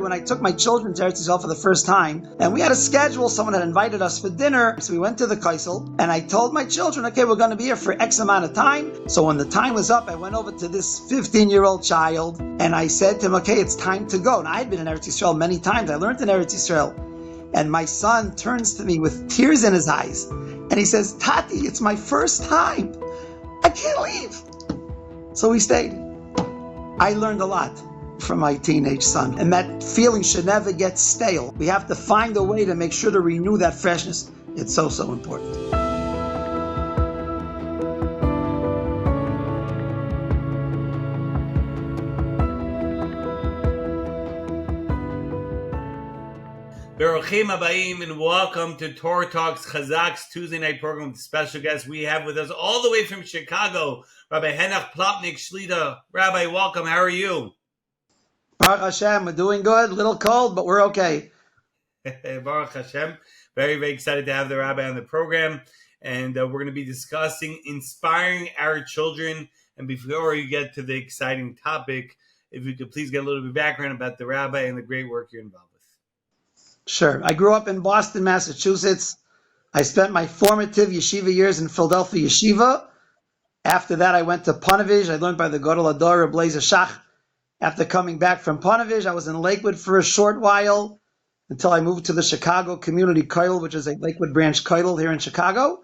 when I took my children to Eretz Yisrael for the first time, and we had a schedule. Someone had invited us for dinner, so we went to the Kaisel, and I told my children, okay, we're going to be here for X amount of time. So when the time was up, I went over to this 15-year-old child, and I said to him, okay, it's time to go. And I had been in Eretz Yisrael many times. I learned in Eretz Yisrael. And my son turns to me with tears in his eyes, and he says, Tati, it's my first time. I can't leave. So we stayed. I learned a lot from my teenage son, and that feeling should never get stale. We have to find a way to make sure to renew that freshness. It's so important. Baruchim Abayim, and welcome to Torah Talks Chazaq's Tuesday night program with special guest. We have with us all the way from Chicago, Rabbi Henoch Plotnik Shlita. Rabbi, welcome. How are you? Baruch Hashem, we're doing good. A little cold, but we're okay. Baruch Hashem. Very, very excited to have the Rabbi on the program. And we're going to be discussing inspiring our children. And before you get to the exciting topic, if you could please get a little bit of background about the Rabbi and the great work you're involved with. Sure. I grew up in Boston, Massachusetts. I spent my formative yeshiva years in Philadelphia Yeshiva. After that, I went to Ponevezh. I learned by the Gadol Hador, Rabbi Chazaq. After coming back from Ponevezh, I was in Lakewood for a short while until I moved to the Chicago Community Kollel, which is a Lakewood branch Kollel here in Chicago.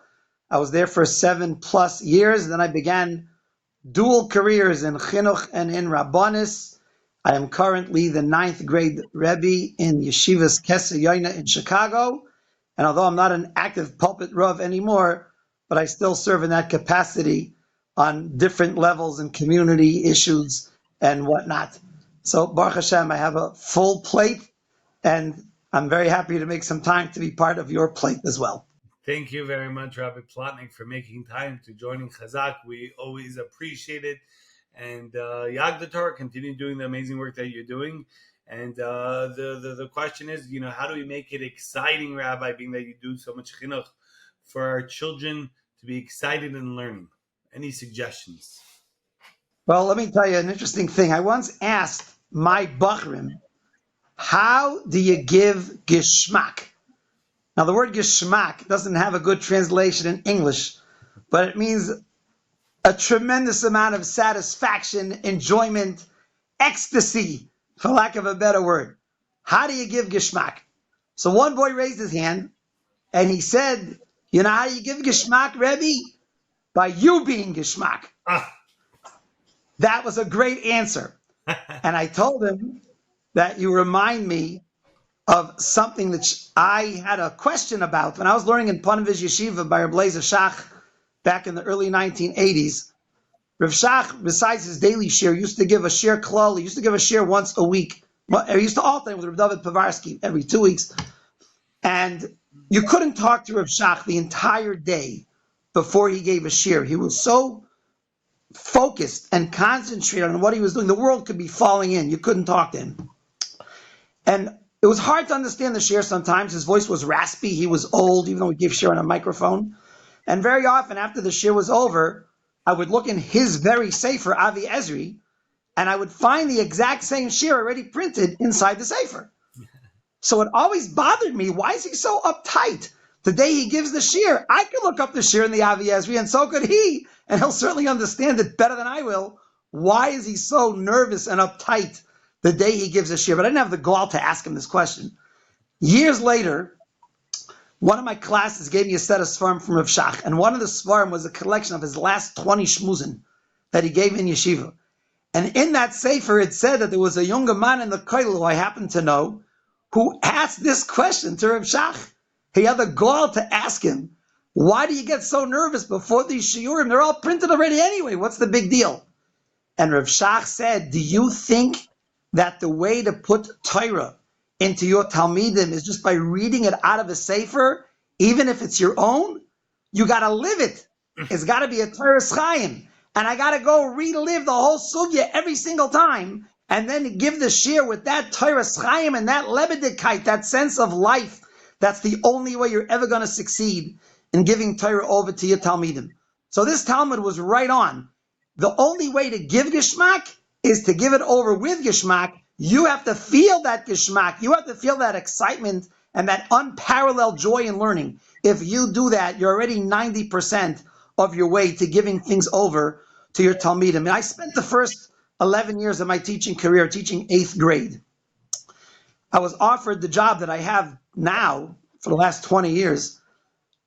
I was there for 7+ years. Then I began dual careers in Chinuch and in Rabbanis. I am currently the 9th grade Rebbe in Yeshiva's Keser Yoina in Chicago. And although I'm not an active pulpit Rav anymore, but I still serve in that capacity on different levels and community issues and whatnot. So Baruch Hashem, I have a full plate, and I'm very happy to make some time to be part of your plate as well. Thank you very much, Rabbi Plotnik, for making time to joining Chazaq. We always appreciate it. And Yag the Torah, continue doing the amazing work that you're doing. And the question is, how do we make it exciting, Rabbi, being that you do so much chinuch, for our children to be excited and learning? Any suggestions? Well, let me tell you an interesting thing. I once asked my bachrim, how do you give geschmack? Now, the word geschmack doesn't have a good translation in English, but it means a tremendous amount of satisfaction, enjoyment, ecstasy, for lack of a better word. How do you give geschmack? So one boy raised his hand, and he said, you know how you give geschmack, Rebbe? By you being geschmack. That was a great answer. And I told him that you remind me of something that I had a question about. When I was learning in Ponevezh Yeshiva by Rabbi Chazaq back in the early 1980s, Rav Shach, besides his daily shir, used to give a shir klal. He used to give a shir once a week. He used to alternate with Rav David Povarsky every 2 weeks. And you couldn't talk to Rav Shach the entire day before he gave a shir. He was so focused and concentrated on what he was doing. The world could be falling in. You couldn't talk to him. And it was hard to understand the shir sometimes. His voice was raspy. He was old, even though he gave shir on a microphone. And very often after the shir was over, I would look in his very sefer, Avi Ezri, and I would find the exact same shir already printed inside the sefer. So it always bothered me. Why is he so uptight? The day he gives the shir, I could look up the shir in the Avi Ezri, and so could he, and he'll certainly understand it better than I will. Why is he so nervous and uptight the day he gives a shir? But I didn't have the gall to ask him this question. Years later, one of my classes gave me a set of svarim from Rav Shach, and one of the svarim was a collection of his last 20 shmuzin that he gave in yeshiva. And in that sefer, it said that there was a younger man in the kollel who I happen to know who asked this question to Rav Shach. He had the gall to ask him, why do you get so nervous before these shiurim? They're all printed already anyway. What's the big deal? And Rav Shach said, do you think that the way to put Torah into your Talmidim is just by reading it out of a sefer, even if it's your own? You got to live it. It's got to be a Torah Chaim. And I got to go relive the whole sugya every single time and then give the shir with that Torah Chaim and that lebedikite, that sense of life. That's the only way you're ever going to succeed in giving Torah over to your Talmidim. So this Talmud was right on. The only way to give Geshmak is to give it over with Geshmak. You have to feel that geschmack. You have to feel that excitement and that unparalleled joy in learning. If you do that, you're already 90% of your way to giving things over to your Talmidim. And I spent the first 11 years of my teaching career teaching 8th grade. I was offered the job that I have now for the last 20 years.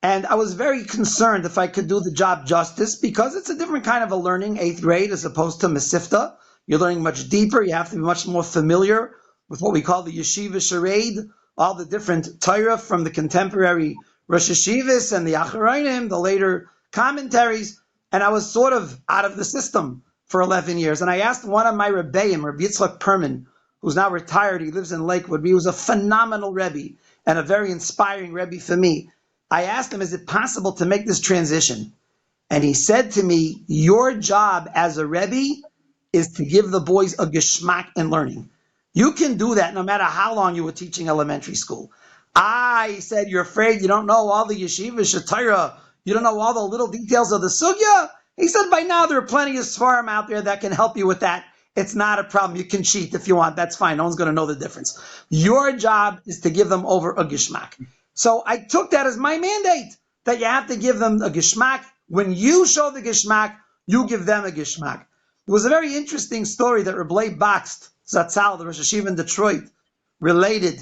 And I was very concerned if I could do the job justice because it's a different kind of a learning, 8th grade, as opposed to Mesifta. You're learning much deeper. You have to be much more familiar with what we call the yeshiva charade, all the different Torah from the contemporary Rosh Hashivas and the Acharonim, the later commentaries. And I was sort of out of the system for 11 years. And I asked one of my Rebbeim, Rabbi Yitzchak Perman, who's now retired. He lives in Lakewood. He was a phenomenal Rebbe and a very inspiring Rebbe for me. I asked him, is it possible to make this transition? And he said to me, your job as a Rebbe is to give the boys a geschmack in learning. You can do that no matter how long you were teaching elementary school. He said, you're afraid you don't know all the yeshiva, shatira, you don't know all the little details of the sugya? He said, by now there are plenty of svarim out there that can help you with that. It's not a problem. You can cheat if you want. That's fine. No one's going to know the difference. Your job is to give them over a geschmack. So I took that as my mandate, that you have to give them a geschmack. When you show the geschmack, you give them a geschmack. It was a very interesting story that Rabbi Bakst, Zatzal, the Rosh Hashiva in Detroit, related.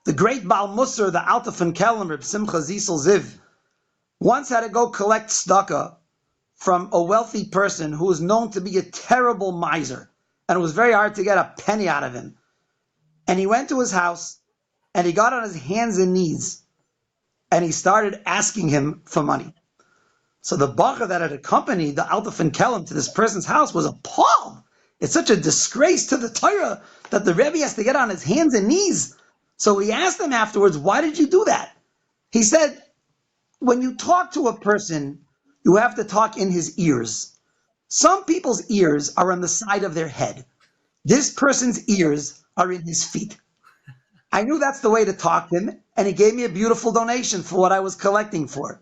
The great Baal Musar, the Alta von Kelm, Reb Simcha Zisel Ziv, once had to go collect tzedakah from a wealthy person who was known to be a terrible miser. And it was very hard to get a penny out of him. And he went to his house, and he got on his hands and knees, and he started asking him for money. So the bacher that had accompanied the Alta von Kelm to this person's house was appalled. It's such a disgrace to the Torah that the Rebbe has to get on his hands and knees. So he asked him afterwards, why did you do that? He said, when you talk to a person, you have to talk in his ears. Some people's ears are on the side of their head. This person's ears are in his feet. I knew that's the way to talk to him, and he gave me a beautiful donation for what I was collecting for.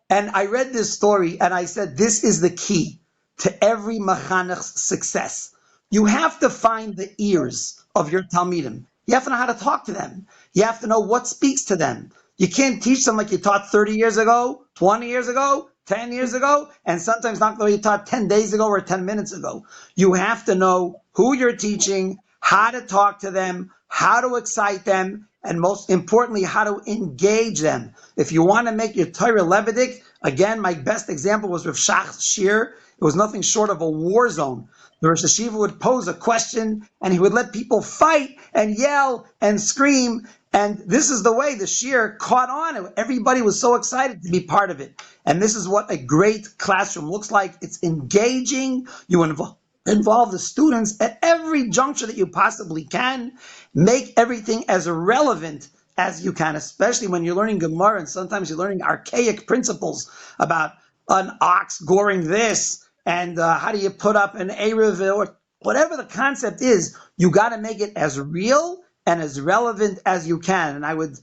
And I read this story, and I said, this is the key to every mechanech's success. You have to find the ears of your Talmidim. You have to know how to talk to them. You have to know what speaks to them. You can't teach them like you taught 30 years ago, 20 years ago, 10 years ago, and sometimes not the way you taught 10 days ago or 10 minutes ago. You have to know who you're teaching, how to talk to them, how to excite them, and most importantly, how to engage them. If you want to make your Torah Levitic, again, my best example was Rav Shach's Shir. It was nothing short of a war zone. The Rosh Hashiva would pose a question, and he would let people fight and yell and scream. And this is the way the Shir caught on. Everybody was so excited to be part of it. And this is what a great classroom looks like. It's engaging. You involve the students at every juncture that you possibly can. Make everything as relevant as you can, especially when you're learning Gemara and sometimes you're learning archaic principles about an ox goring this and how do you put up an Erev or whatever the concept is. You got to make it as real and as relevant as you can. And I would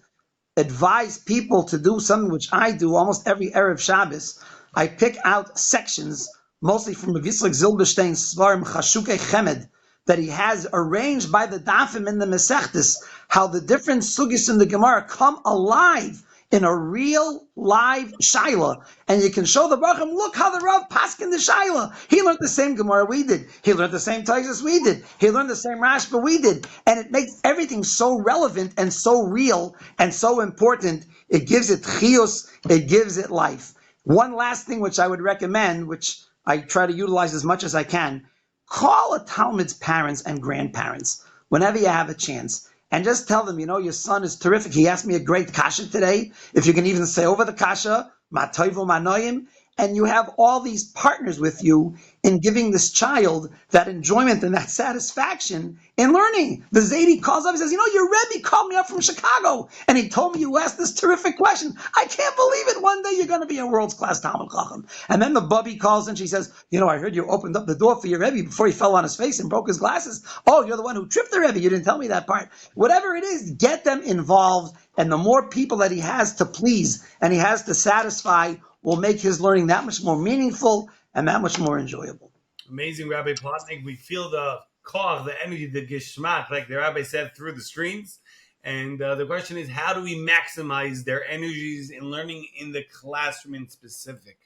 advise people to do something which I do almost every Erev Shabbos. I pick out sections, mostly from Rav Yitzchak Zilberstein's Svarim Chashukei Chemed, that he has arranged by the Dafim in the Mesechtes, how the different sugis in the Gemara come alive in a real live shaila, and you can show the Brachim, look how the Rav paskin the shaila. He learned the same Gemara we did. He learned the same Taisus we did. He learned the same Rashba we did. And it makes everything so relevant and so real and so important. It gives it chiyus, it gives it life. One last thing which I would recommend, which I try to utilize as much as I can, call a Talmud's parents and grandparents whenever you have a chance. And just tell them, your son is terrific. He asked me a great kasha today. If you can even say over the kasha, ma toivu ma noyim, and you have all these partners with you in giving this child that enjoyment and that satisfaction in learning. The Zaidi calls up and says, your Rebbe called me up from Chicago, and he told me you asked this terrific question. I can't believe it. One day you're going to be a world's class Talmud Chacham. And then the Bubby calls and she says, I heard you opened up the door for your Rebbe before he fell on his face and broke his glasses. Oh, you're the one who tripped the Rebbe. You didn't tell me that part. Whatever it is, get them involved. And the more people that he has to please and he has to satisfy will make his learning that much more meaningful and that much more enjoyable. Amazing, Rabbi Plotnik. We feel the koach, the energy, the geschmack, like the rabbi said, through the screens. And the question is, how do we maximize their energies in learning in the classroom in specific?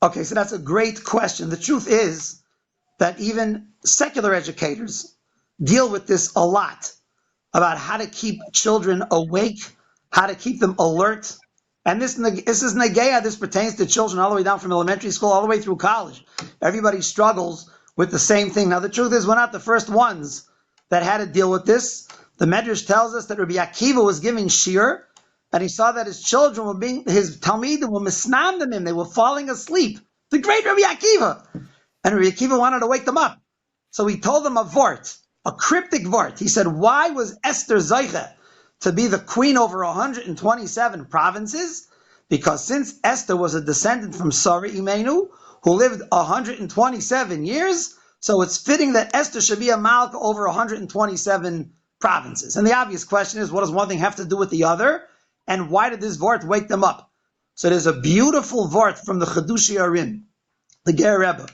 Okay, so that's a great question. The truth is that even secular educators deal with this a lot, about how to keep children awake, how to keep them alert. And this is Nageya. This pertains to children all the way down from elementary school all the way through college. Everybody struggles with the same thing. Now, the truth is, we're not the first ones that had to deal with this. The Medrash tells us that Rabbi Akiva was giving shir, and he saw that his children were his talmidim were misnamdim him. They were falling asleep. The great Rabbi Akiva. And Rabbi Akiva wanted to wake them up. So he told them a vort, a cryptic vort. He said, why was Esther Zeiche to be the queen over 127 provinces? Because since Esther was a descendant from Sarah Imenu, who lived 127 years, so it's fitting that Esther should be a malka over 127 provinces. And the obvious question is, what does one thing have to do with the other? And why did this vort wake them up? So there's a beautiful vort from the Chedushi Arim, the Ger Rebbe.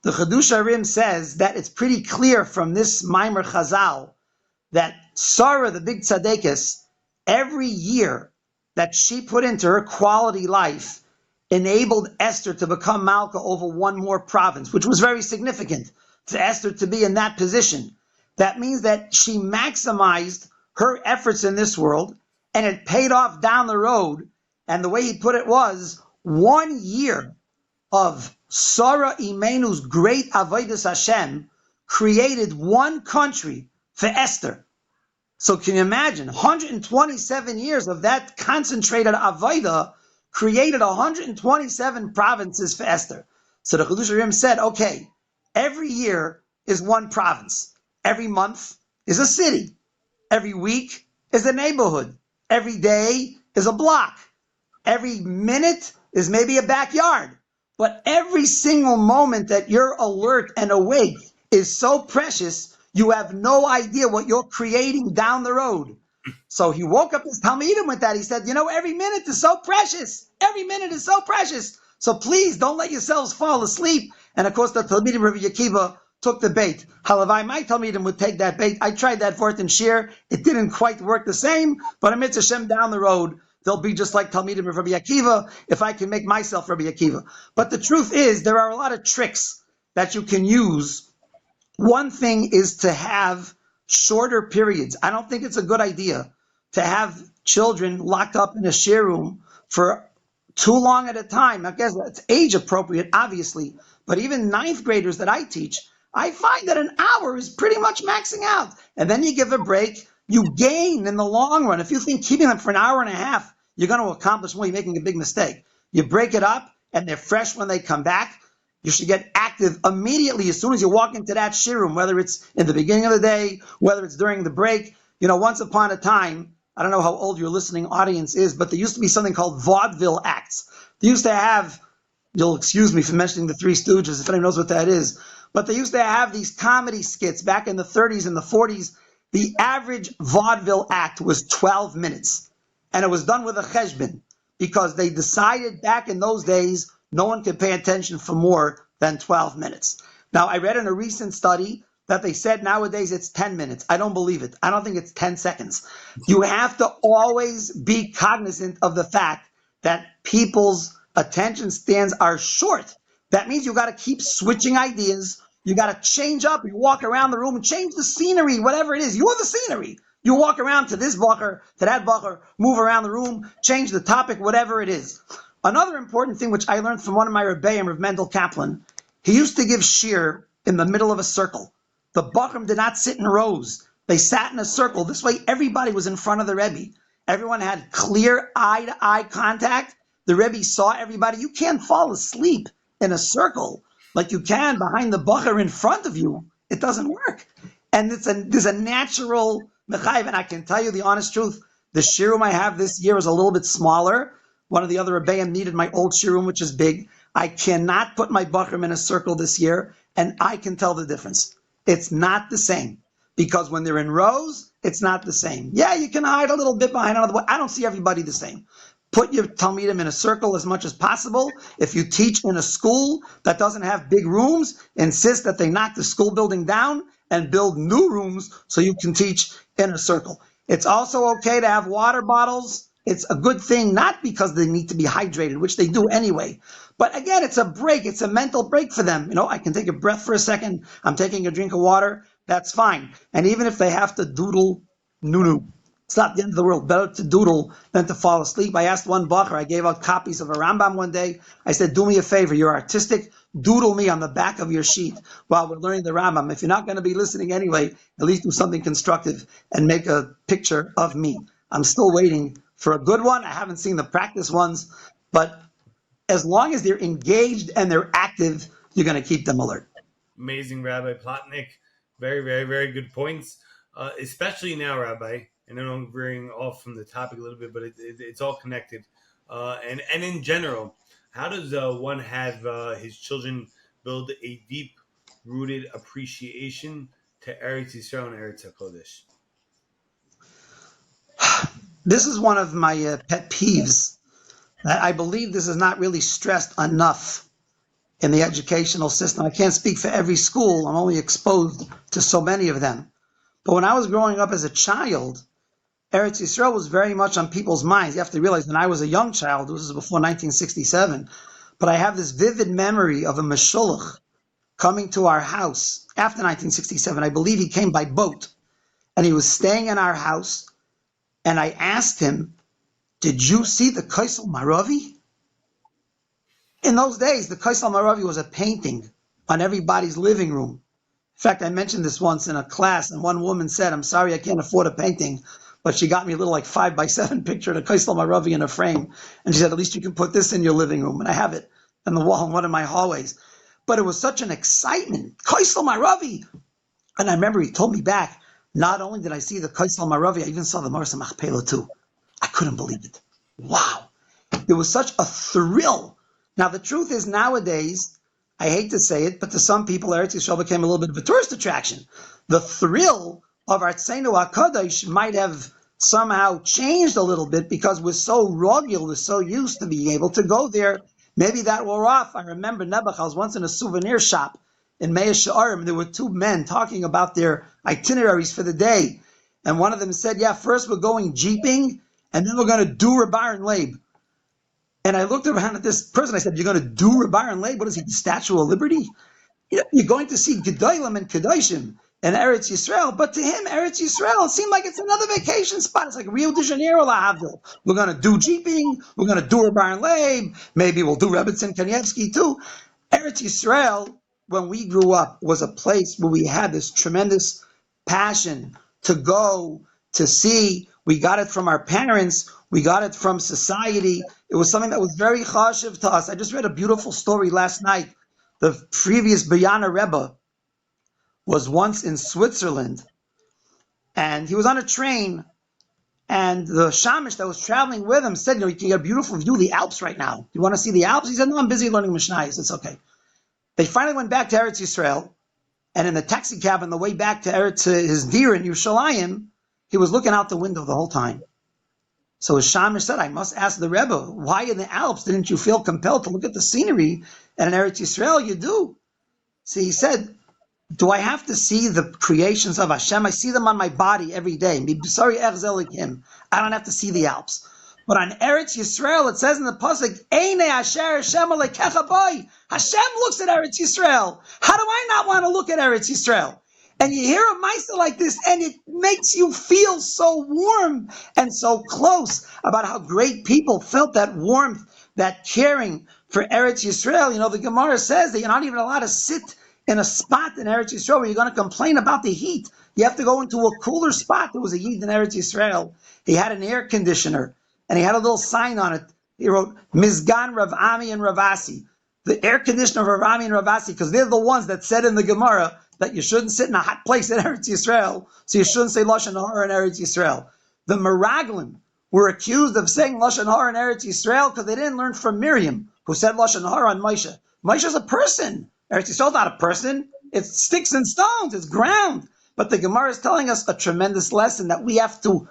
The Chedush Arim says that it's pretty clear from this Maimer Chazal that Sarah, the big tzaddikus, every year that she put into her quality life enabled Esther to become Malka over one more province, which was very significant to Esther to be in that position. That means that she maximized her efforts in this world, and it paid off down the road. And the way he put it was, 1 year of Sarah Imenu's great Avodas Hashem created one country for Esther. So can you imagine? 127 years of that concentrated Avodah created 127 provinces for Esther. So the Chedush Arim said, okay, every year is one province. Every month is a city. Every week is a neighborhood. Every day is a block. Every minute is maybe a backyard. But every single moment that you're alert and awake is so precious, you have no idea what you're creating down the road. So he woke up his Talmidim with that. He said, every minute is so precious. Every minute is so precious. So please don't let yourselves fall asleep. And of course, the Talmidim Rabbi Akiva took the bait. Halavai, my Talmidim would take that bait. I tried that Vort and Shir. It didn't quite work the same, but Amitz Hashem down the road, they'll be just like Talmidim of Rabbi Akiva if I can make myself Rabbi Akiva. But the truth is, there are a lot of tricks that you can use. One thing is to have shorter periods. I don't think it's a good idea to have children locked up in a share room for too long at a time. I guess that's age appropriate, obviously, but even ninth graders that I teach, I find that an hour is pretty much maxing out. And then you give a break. You gain in the long run. If you think keeping them for an hour and a half, you're going to accomplish more, you're making a big mistake. You break it up, and they're fresh when they come back. You should get active immediately as soon as you walk into that shir room, whether it's in the beginning of the day, whether it's during the break. Once upon a time, I don't know how old your listening audience is, but there used to be something called vaudeville acts. They used to have, you'll excuse me for mentioning the Three Stooges, if anyone knows what that is, but they used to have these comedy skits back in the 30s and the 40s. The average vaudeville act was 12 minutes, and it was done with a cheshbon, because they decided back in those days no one could pay attention for more than 12 minutes. Now, I read in a recent study that they said nowadays it's 10 minutes. I don't believe it. I don't think it's 10 seconds. You have to always be cognizant of the fact that people's attention spans are short. That means you got to keep switching ideas. You got to change up. You walk around the room and change the scenery, whatever it is. You're the scenery. You walk around to this bacher, to that bacher, move around the room, change the topic, whatever it is. Another important thing, which I learned from one of my Rebbeim, Rav Mendel Kaplan, he used to give shir in the middle of a circle. The Bachrim did not sit in rows. They sat in a circle. This way, everybody was in front of the Rebbe. Everyone had clear eye-to-eye contact. The Rebbe saw everybody. You can't fall asleep in a circle like you can behind the Bachar in front of you. It doesn't work. And there's a natural mechayiv. And I can tell you the honest truth, the shir room I have this year is a little bit smaller. One of the other Rebbeim needed my old shir room, which is big. I cannot put my Bachrim in a circle this year, and I can tell the difference. It's not the same, because when they're in rows, it's not the same. Yeah, you can hide a little bit behind another one. I don't see everybody the same. Put your Talmidim in a circle as much as possible. If you teach in a school that doesn't have big rooms, insist that they knock the school building down and build new rooms so you can teach in a circle. It's also okay to have water bottles. It's a good thing, not because they need to be hydrated, which they do anyway. But again, it's a break. It's a mental break for them. I can take a breath for a second. I'm taking a drink of water. That's fine. And even if they have to doodle nunu, it's not the end of the world. Better to doodle than to fall asleep. I asked one bacher, I gave out copies of a Rambam one day. I said, do me a favor. You're artistic. Doodle me on the back of your sheet while we're learning the Rambam. If you're not going to be listening anyway, at least do something constructive and make a picture of me. I'm still waiting for a good one. I haven't seen the practice ones, but as long as they're engaged and they're active, you're going to keep them alert. Amazing, Rabbi Plotnik. Very, very, very good points, especially now, Rabbi. And I know I'm veering off from the topic a little bit, but it's all connected. And in general, how does one have his children build a deep-rooted appreciation to Eretz Yisrael and Eretz HaKodesh? This is one of my pet peeves. I believe this is not really stressed enough in the educational system. I can't speak for every school. I'm only exposed to so many of them. But when I was growing up as a child, Eretz Yisrael was very much on people's minds. You have to realize when I was a young child, this was before 1967, but I have this vivid memory of a Meshulach coming to our house after 1967. I believe he came by boat, and he was staying in our house, and I asked him, did you see the Kaisel Maravi? In those days, the Kaisel Maravi was a painting on everybody's living room. In fact, I mentioned this once in a class, and one woman said, I'm sorry I can't afford a painting, but she got me a little 5x7 picture of the Kaisel Maravi in a frame. And she said, at least you can put this in your living room. And I have it on the wall in one of my hallways. But it was such an excitement. Kaisel Maravi! And I remember he told me back, not only did I see the Kaisel Maravi, I even saw the Marsa Machpelah too. I couldn't believe it. Wow. It was such a thrill. Now, the truth is nowadays, I hate to say it, but to some people, Eretz Yisrael became a little bit of a tourist attraction. The thrill of Artseinu HaKadosh might have somehow changed a little bit because we're so rugged, we're so used to being able to go there. Maybe that wore off. I remember Nebuch, I was once in a souvenir shop in Mea She'arim. There were two men talking about their itineraries for the day. And one of them said, yeah, first we're going jeeping, and then we're going to do Rabar and Leib. And I looked around at this person. I said, you're going to do Rabar and Leib? What is he, the Statue of Liberty? You're going to see Gedolim and Kedoshim and Eretz Yisrael. But to him, Eretz Yisrael, it seemed like it's another vacation spot. It's like Rio de Janeiro, La Havdil. We're going to do jeeping. We're going to do Rabar and Leib. Maybe we'll do Rebbetzin Kanievsky too. Eretz Yisrael, when we grew up, was a place where we had this tremendous passion to go, to see. We got it from our parents. We got it from society. It was something that was very chashiv to us. I just read a beautiful story last night. The previous Bayana Rebbe was once in Switzerland, and he was on a train, and the shamish that was traveling with him said, you can get a beautiful view of the Alps right now. You want to see the Alps? He said, no, I'm busy learning Mishnayos. It's okay. They finally went back to Eretz Yisrael, and in the taxi cab on the way back to his deer in Yerushalayim, he was looking out the window the whole time. So his shamish said, I must ask the Rebbe, why in the Alps didn't you feel compelled to look at the scenery? And in Eretz Yisrael, you do. See, he said, do I have to see the creations of Hashem? I see them on my body every day. Sorry, I don't have to see the Alps. But on Eretz Yisrael, it says in the pasuk, Eine asher Hashem alekecha boi. Hashem looks at Eretz Yisrael. How do I not want to look at Eretz Yisrael? And you hear a meister like this, and it makes you feel so warm and so close about how great people felt that warmth, that caring for Eretz Yisrael. The Gemara says that you're not even allowed to sit in a spot in Eretz Yisrael where you're going to complain about the heat. You have to go into a cooler spot. There was a Yid in Eretz Yisrael. He had an air conditioner, and he had a little sign on it. He wrote, Mizgan Rav Ami and Ravasi. The air conditioner of Rav Ami and Ravasi, because they're the ones that said in the Gemara that you shouldn't sit in a hot place in Eretz Yisrael, so you shouldn't say Lashon Hara in Eretz Yisrael. The Meraglim were accused of saying Lashon Hara in Eretz Yisrael because they didn't learn from Miriam, who said Lashon Hara on Moshe. Moshe's a person. Eretz Yisrael is not a person. It's sticks and stones. It's ground. But the Gemara is telling us a tremendous lesson that we have to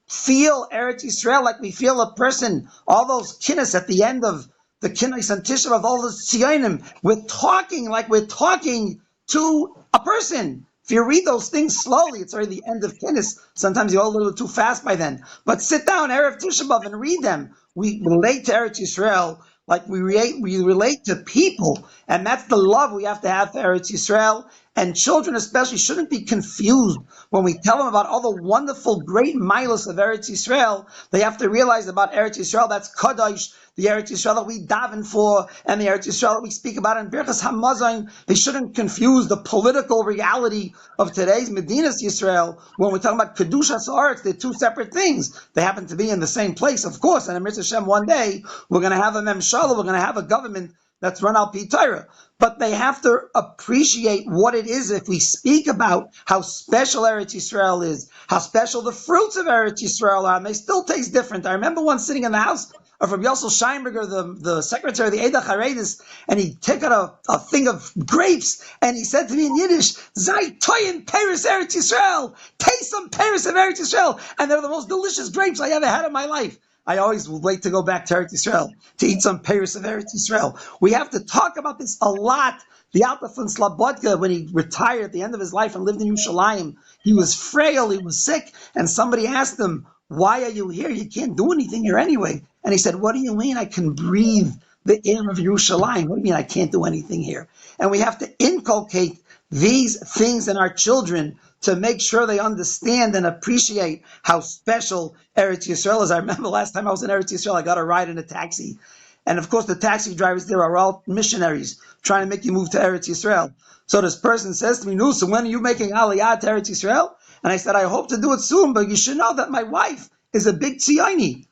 feel Eretz Yisrael like we feel a person. All those kinnis at the end of the kinnis and Tisha of all those tziyonim, we're talking like we're talking to a person. If you read those things slowly, it's already the end of kinnis. Sometimes you're a little too fast by then. But sit down, Erev Tisha B'Av, and read them. We relate to Eretz Yisrael like we relate to people, and that's the love we have to have for Eretz Yisrael. And children especially shouldn't be confused when we tell them about all the wonderful, great milos of Eretz Yisrael. They have to realize about Eretz Yisrael, that's Kadosh, the Eretz Yisrael that we daven for, and the Eretz Yisrael that we speak about in Birchas Hamazon. They shouldn't confuse the political reality of today's Medinas Yisrael. When we're talking about Kedushas Haaretz, they're two separate things. They happen to be in the same place, of course, and in Mitzvah Hashem one day, we're going to have a Memshala, we're going to have a government that's run al pi Torah. But they have to appreciate what it is if we speak about how special Eretz Yisrael is, how special the fruits of Eretz Yisrael are, and they still taste different. I remember once sitting in the house of Rabbi Yossel Scheinberger, the secretary of the Eidah Charedis, and he took out a thing of grapes, and he said to me in Yiddish, Zay toyin Paris Eretz Yisrael, taste some Paris of Eretz Yisrael, and they're the most delicious grapes I ever had in my life. I always would like to go back to Eretz Yisrael to eat some Paris of Eretz Yisrael. We have to talk about this a lot. The Alta von Slobodka, when he retired at the end of his life and lived in Yerushalayim, he was frail, he was sick, and somebody asked him, why are you here? You can't do anything here anyway. And he said, what do you mean I can breathe the air of Yerushalayim? What do you mean I can't do anything here? And we have to inculcate these things in our children to make sure they understand and appreciate how special Eretz Yisrael is. I remember last time I was in Eretz Yisrael, I got a ride in a taxi. And of course, the taxi drivers there are all missionaries trying to make you move to Eretz Yisrael. So this person says to me, no, so when are you making Aliyah to Eretz Yisrael? And I said, I hope to do it soon, but you should know that my wife is a big Tziyoni.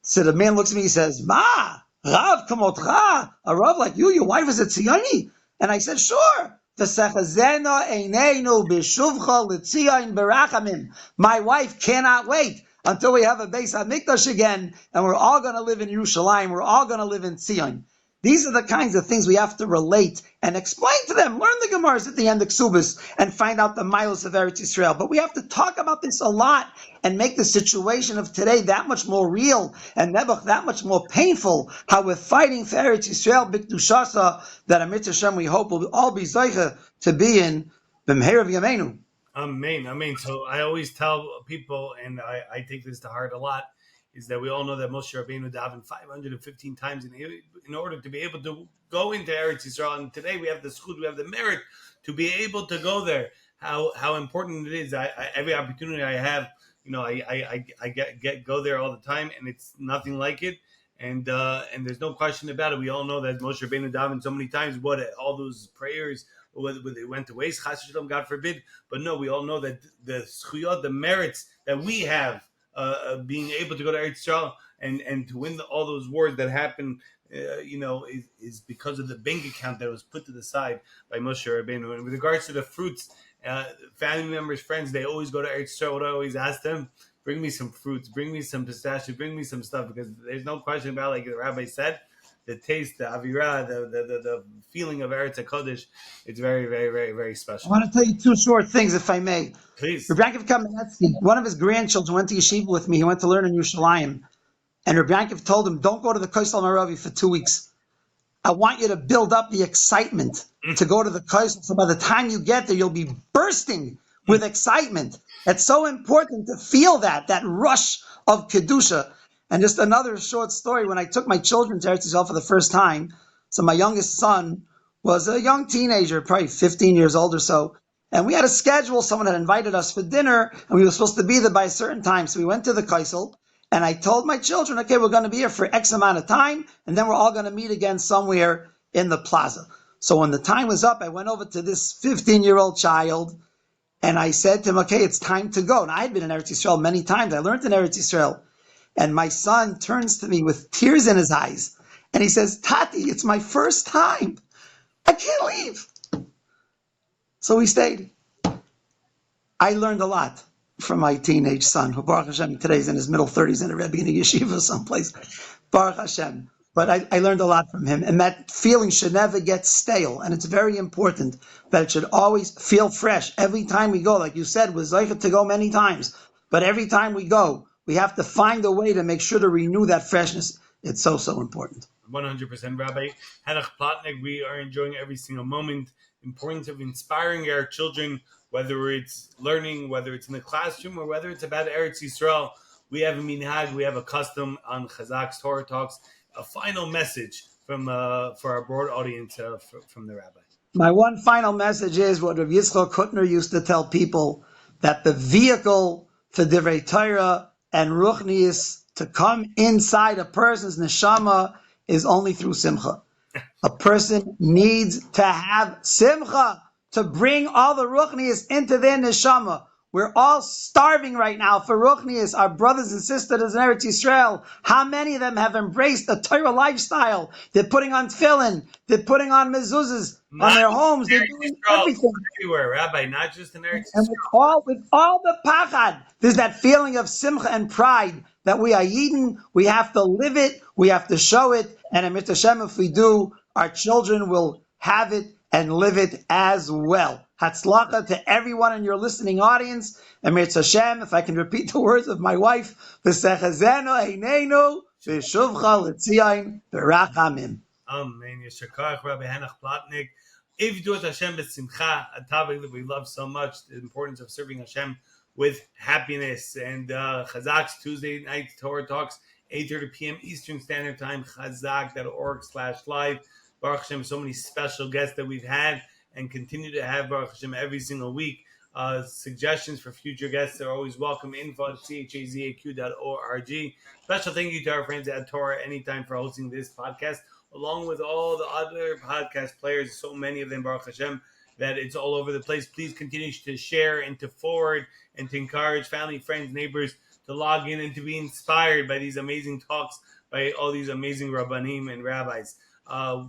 So the man looks at me, he says, Ma, Rav kamotcha, a Rav like you, your wife is a Tziyoni? And I said, sure. My wife cannot wait until we have a Beis HaMikdash again, and we're all going to live in Yerushalayim. We're all going to live in Tzion. These are the kinds of things we have to relate and explain to them. Learn the Gemaras at the end of Ksubis and find out the miles of Eretz Yisrael. But we have to talk about this a lot and make the situation of today that much more real and Nebuch that much more painful. How we're fighting for Eretz Yisrael, B'Kedushasa, that Amrit Hashem we hope will all be Zoicha to be in B'Mheir of Yameinu. Amen. So I always tell people, and I take this to heart a lot, is that we all know that Moshe Rabbeinu davened 515 times in order to be able to go into Eretz Yisrael. And today we have the schut, we have the merit to be able to go there. How important it is! Every opportunity I have, I go there all the time, and it's nothing like it. And there's no question about it. We all know that Moshe Rabbeinu davened so many times. What all those prayers, whether they went to waste, Chas v'shalom, God forbid. But no, we all know that the schuyot, the merits that we have. Being able to go to Eretz Yisrael and to win all those wars that happen, is because of the bank account that was put to the side by Moshe Rabbeinu. And with regards to the fruits, family members, friends, they always go to Eretz Yisrael. What I always ask them, bring me some fruits, bring me some pistachios, bring me some stuff, because there's no question about, like the rabbi said, the taste, the avirah, the feeling of Eretz HaKodesh, it's very, very, very, very special. I want to tell you two short things, if I may. Please. Rabbi Yaakov Kamenetsky, one of his grandchildren went to yeshiva with me. He went to learn in Yerushalayim. And Rabbi Yaakov told him, don't go to the Kosel Maravi for 2 weeks. I want you to build up the excitement to go to the Kosel. So by the time you get there, you'll be bursting with excitement. It's so important to feel that rush of Kedusha. And just another short story, when I took my children to Eretz Yisrael for the first time, so my youngest son was a young teenager, probably 15 years old or so, and we had a schedule. Someone had invited us for dinner, and we were supposed to be there by a certain time. So we went to the Kaisel, and I told my children, okay, we're going to be here for X amount of time, and then we're all going to meet again somewhere in the plaza. So when the time was up, I went over to this 15-year-old child, and I said to him, okay, it's time to go. And I had been in Eretz Yisrael many times. I learned in Eretz Yisrael. And my son turns to me with tears in his eyes, and he says, Tati, it's my first time. I can't leave. So we stayed. I learned a lot from my teenage son, who Baruch Hashem today is in his middle 30s in a Rebbe in a yeshiva someplace. Baruch Hashem. But I learned a lot from him. And that feeling should never get stale. And it's very important that it should always feel fresh. Every time we go, like you said, we're zeicha to go many times. But every time we go we have to find a way to make sure to renew that freshness. It's so, so important. 100%, Rabbi Henoch Plotnik. We are enjoying every single moment. The importance of inspiring our children, whether it's learning, whether it's in the classroom, or whether it's about Eretz Yisrael. We have a minhag, we have a custom on Chazaq's Torah Talks. A final message from for our broad audience from the Rabbi. My one final message is what Rabbi Yitzchak Kutner used to tell people, that the vehicle for Divrei Torah and Ruchnius to come inside a person's neshama is only through simcha. A person needs to have simcha to bring all the Ruchnius into their neshama. We're all starving right now for Ruchnius, our brothers and sisters in Eretz Yisrael. How many of them have embraced the Torah lifestyle? They're putting on tefillin, they're putting on mezuzahs on their homes, they're doing everything. Everywhere, Rabbi, not just in Eretz Yisrael. And with all the pachad, there's that feeling of simcha and pride that we are Yidden, we have to live it, we have to show it, and in Mitzvah Hashem, if we do, our children will have it and live it as well. Hatzlacha to everyone in your listening audience. And Mitzvah Hashem, if I can repeat the words of my wife, V'sechazenu eineinu v'shuvcha l'tzion v'rachamim. Amen. Yeshar Koach, Rabbi Henoch Plotnik. If you do it Hashem b'simcha, a topic that we love so much, the importance of serving Hashem with happiness. And Chazaq's Tuesday night Torah Talks, 8:30 p.m. Eastern Standard Time, chazaq.org/live. Baruch Hashem, so many special guests that we've had and continue to have, Baruch Hashem, every single week. Suggestions for future guests are always welcome. info@chazaq.org. Special thank you to our friends at Torah Anytime for hosting this podcast, along with all the other podcast players, so many of them, Baruch Hashem, that it's all over the place. Please continue to share and to forward and to encourage family, friends, neighbors to log in and to be inspired by these amazing talks by all these amazing Rabbanim and rabbis.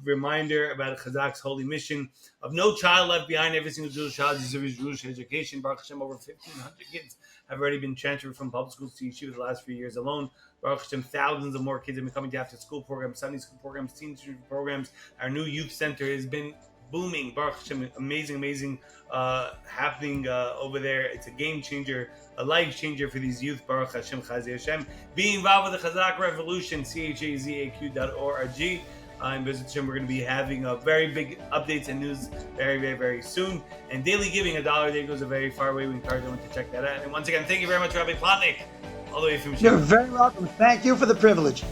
Reminder about Chazaq's holy mission of no child left behind. Every single Jewish child deserves Jewish education. Baruch Hashem, over 1,500 kids have already been transferred from public schools to yeshiva the last few years alone. Baruch Hashem, thousands of more kids have been coming to after-school programs, Sunday school programs, teen programs. Our new youth center has been booming. Baruch Hashem, amazing happening over there. It's a game changer, a life changer for these youth. Baruch Hashem, Chazi Hashem. Be involved with the Chazaq Revolution, chazaq.org. And Bezrat Hashem, we're going to be having very big updates and news very soon. And daily giving, $1 a day goes a very far way. We encourage everyone to check that out. And once again, thank you very much, Rabbi Plotnik, all the way from Chicago. You're very welcome. Thank you for the privilege.